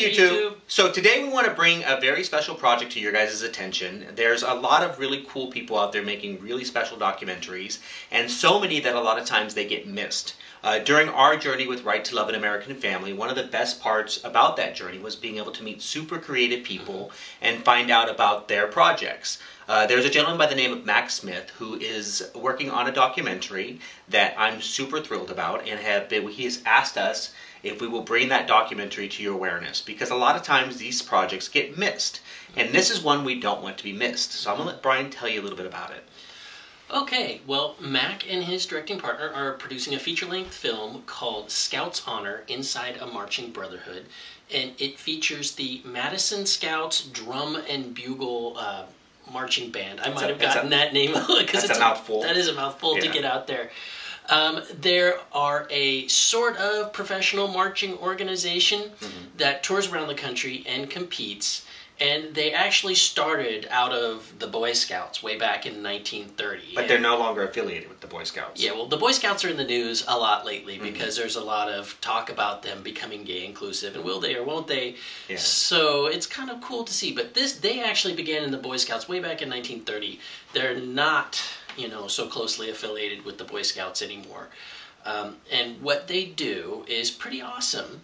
Hey YouTube! So today we want to bring a very special project to your guys' attention. There's a lot of really cool people out there making really special documentaries, and so many that a lot of times they get missed. During our journey with Right to Love an American Family, one of the best parts about that journey was being able to meet super creative people and find out about their projects. There's a gentleman by the name of Max Smith who is working on a documentary that I'm super thrilled about, and he has asked us if we will bring that documentary to your awareness, because a lot of times these projects get missed, and this is one we don't want to be missed. So I'm going to let Brian tell you a little bit about it. Okay, well, Mac and his directing partner are producing a feature-length film called Scouts Honor Inside a Marching Brotherhood, and it features the Madison Scouts Drum and Bugle Marching Band. I might have gotten that name because it's a mouthful. That is a mouthful to get out there. There are a sort of professional marching organization that tours around the country and competes, and they actually started out of the Boy Scouts way back in 1930. But they're no longer affiliated with the Boy Scouts. Yeah, well, the Boy Scouts are in the news a lot lately because there's a lot of talk about them becoming gay inclusive, and will they or won't they? Yeah. So it's kind of cool to see. But they actually began in the Boy Scouts way back in 1930. They're not, you know, so closely affiliated with the Boy Scouts anymore. And what they do is pretty awesome,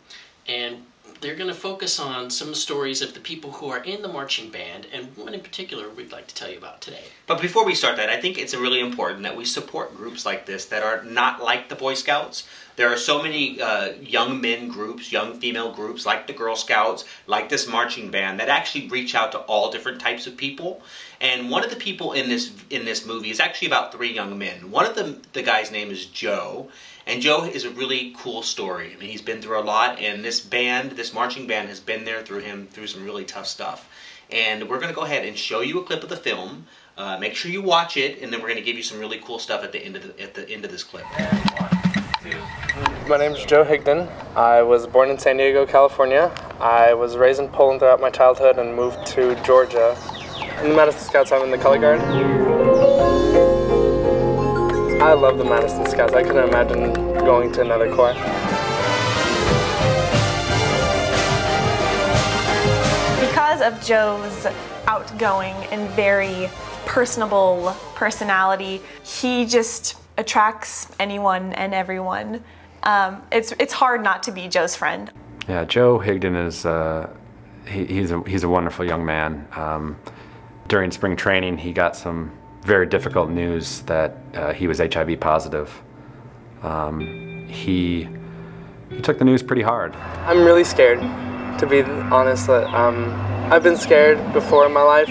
and they're going to focus on some stories of the people who are in the marching band, and one in particular we'd like to tell you about today. But before we start that, I think it's really important that we support groups like this that are not like the Boy Scouts. There are so many young men groups, young female groups, like the Girl Scouts, like this marching band, that actually reach out to all different types of people. And one of the people in this movie is actually about 3 young men. One of the guy's name is Joe, and Joe is a really cool story. I mean, he's been through a lot, and this marching band has been there through some really tough stuff. And we're going to go ahead and show you a clip of the film. Make sure you watch it, and then we're going to give you some really cool stuff at the end of this clip. My name is Joe Higdon. I was born in San Diego, California. I was raised in Poland throughout my childhood and moved to Georgia. In the Madison Scouts, I'm in the color guard. I love the Madison Scouts. I couldn't imagine going to another corps. Because of Joe's outgoing and very personable personality, he just attracts anyone and everyone. It's hard not to be Joe's friend. Yeah, Joe Higdon is he's a wonderful young man. During spring training, he got some very difficult news that he was HIV positive. He took the news pretty hard. I'm really scared, to be honest. I've been scared before in my life,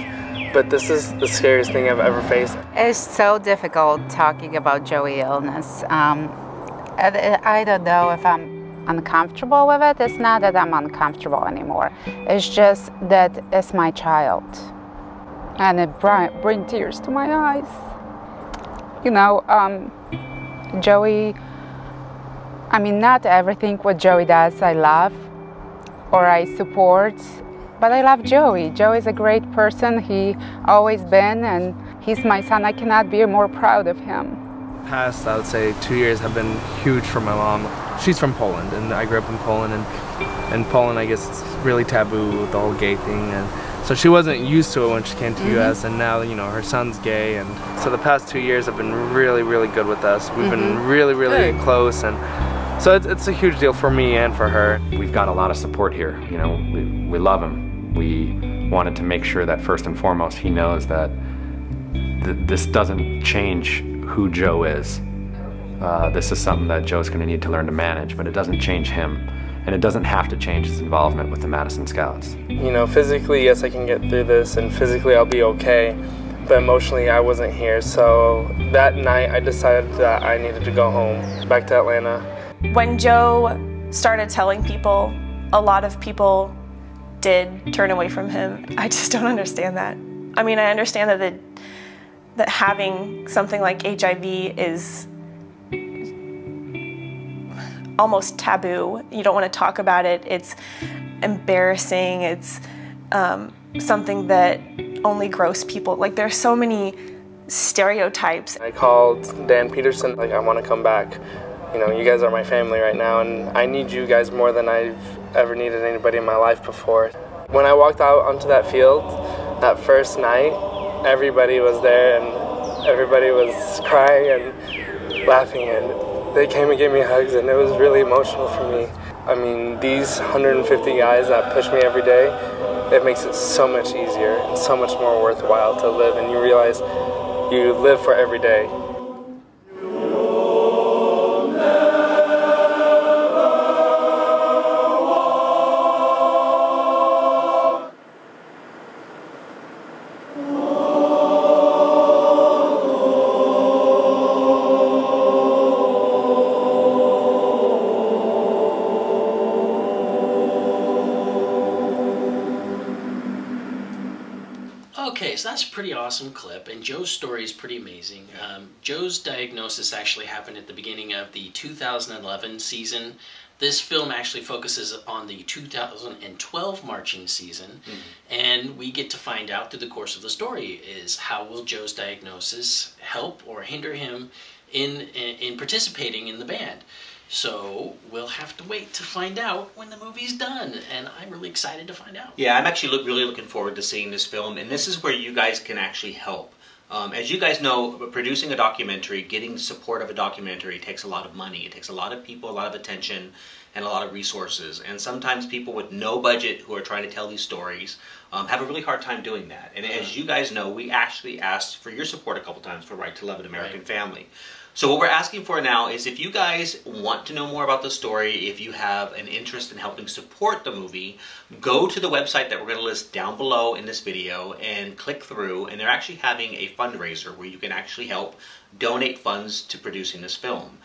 but this is the scariest thing I've ever faced. It's so difficult talking about Joey's illness. I don't know if I'm uncomfortable with it. It's not that I'm uncomfortable anymore. It's just that it's my child. And it brings tears to my eyes. You know, Joey, I mean, not everything what Joey does I love or I support, but I love Joey. Joey's a great person. He always been, and he's my son. I cannot be more proud of him. Past, I would say, 2 years have been huge for my mom. She's from Poland, and I grew up in Poland, and in Poland, I guess it's really taboo with the whole gay thing, and so she wasn't used to it when she came to the U.S., and now, you know, her son's gay, and so the past 2 years have been really, really good with us. We've been really, really close, and so it's a huge deal for me and for her. We've got a lot of support here. You know, we love him. We wanted to make sure that first and foremost he knows that this doesn't change who Joe is. This is something that Joe's going to need to learn to manage, but it doesn't change him. And it doesn't have to change his involvement with the Madison Scouts. You know, physically, yes, I can get through this, and physically I'll be okay, but emotionally I wasn't here. So that night I decided that I needed to go home, back to Atlanta. When Joe started telling people, a lot of people did turn away from him. I just don't understand that. I mean, I understand that having something like HIV is almost taboo. You don't want to talk about it. It's embarrassing. It's something that only gross people, like there's so many stereotypes. I called Dan Peterson, like, I want to come back. You know, you guys are my family right now, and I need you guys more than I've ever needed anybody in my life before. When I walked out onto that field that first night, everybody was there and everybody was crying and laughing, and they came and gave me hugs, and it was really emotional for me. I mean, these 150 guys that push me every day, it makes it so much easier and so much more worthwhile to live, and you realize you live for every day. Okay, so that's a pretty awesome clip, and Joe's story is pretty amazing. Joe's diagnosis actually happened at the beginning of the 2011 season. This film actually focuses on the 2012 marching season, and we get to find out through the course of the story is how will Joe's diagnosis help or hinder him in participating in the band. So we'll have to wait to find out when the movie's done, and I'm really excited to find out. Yeah, I'm actually really looking forward to seeing this film, and this is where you guys can actually help. As you guys know, producing a documentary, getting the support of a documentary takes a lot of money. It takes a lot of people, a lot of attention, and a lot of resources. And sometimes people with no budget who are trying to tell these stories have a really hard time doing that. And as you guys know, we actually asked for your support a couple times for Right to Love an American Family. So what we're asking for now is if you guys want to know more about the story, if you have an interest in helping support the movie, go to the website that we're going to list down below in this video and click through, and they're actually having a fundraiser where you can actually help donate funds to producing this film.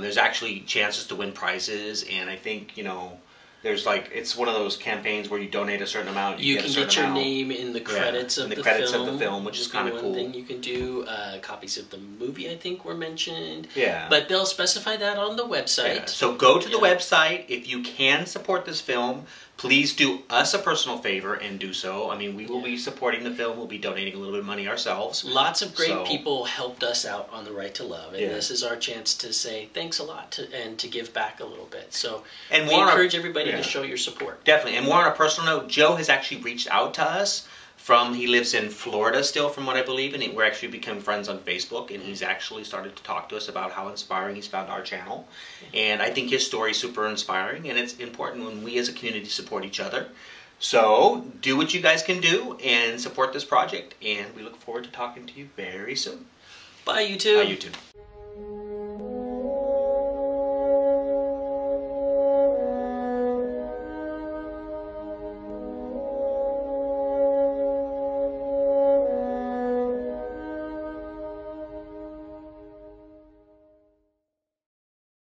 There's actually chances to win prizes, and I think, you know, there's like, it's one of those campaigns where you donate a certain amount, you can get your name in the credits of the film, which is kind of cool. One thing you can do. Copies of the movie, I think, were mentioned. Yeah. But they'll specify that on the website. Yeah. So go to the website. If you can support this film, please do us a personal favor and do so. I mean, we will be supporting the film. We'll be donating a little bit of money ourselves. Lots of great people helped us out on the Right to Love, and this is our chance to say thanks a lot and to give back a little bit. So we encourage everybody to show your support. Definitely. And more on a personal note, Joe has actually reached out to us. He lives in Florida still, from what I believe, and we're actually become friends on Facebook, and he's actually started to talk to us about how inspiring he's found our channel. And I think his story is super inspiring, and it's important when we as a community support each other. So do what you guys can do and support this project, and we look forward to talking to you very soon. Bye, YouTube. Bye, YouTube.